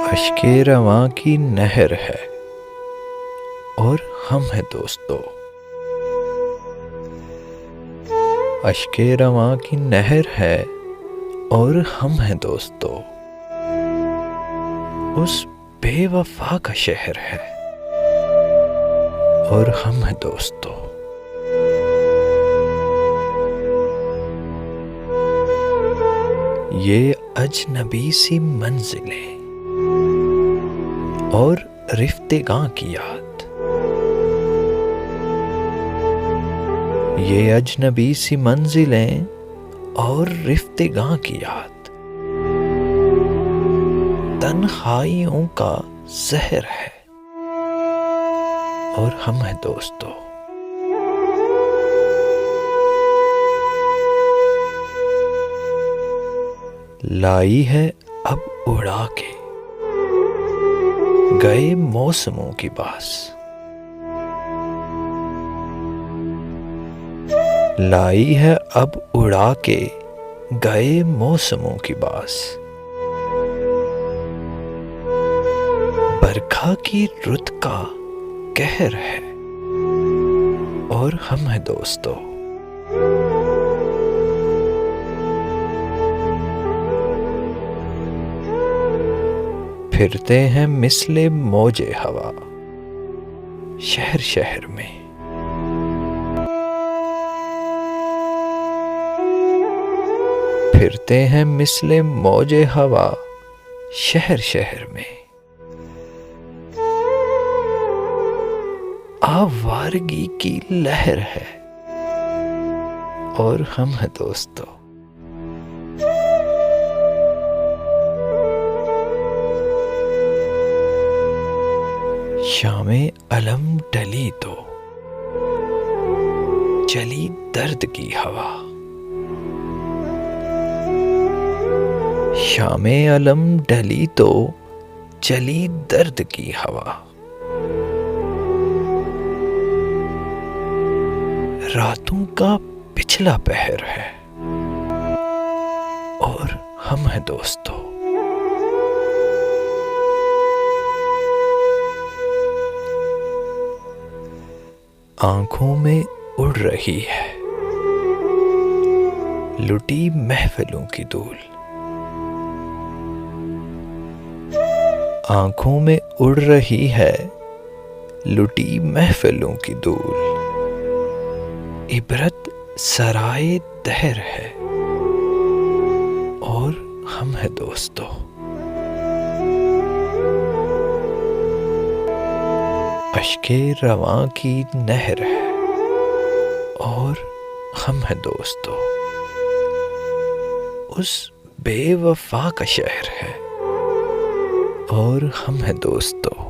अश्के रवां की नहर है और हम हैं दोस्तों। अश्के रवां की नहर है और हम हैं दोस्तों। उस बेवफा का शहर है और हम हैं दोस्तों। ये अजनबी सी मंजिलें और रिफ्तेगां की याद। ये अजनबी सी मंजिलें और रिफ्तेगां की याद तन्हाइयों का जहर है और हम हैं दोस्तों। लाई है अब उड़ा के गए मौसमों की बास। लाई है अब उड़ा के गए मौसमों की बास। बरखा की रुत का कहर है और हम हैं दोस्तों। फिरते हैं मिसले मौजे हवा शहर शहर में। फिरते हैं मिसले मौजे हवा शहर शहर में। आवारगी की लहर है और हम हैं दोस्तों। शामे अलम टली तो चली दर्द की हवा। शामे अलम ढली तो चली दर्द की हवा। रातों का पिछला पहर है और हम हैं दोस्तों। आंखों में उड़ रही है लुटी महफिलों की धूल। आंखों में उड़ रही है लुटी महफिलों की धूल। इबरत सराय दहर है और हम हैं दोस्तों। अश्के रवां की नहर है और हम हैं दोस्तों। उस बेवफा का शहर है और हम हैं दोस्तों।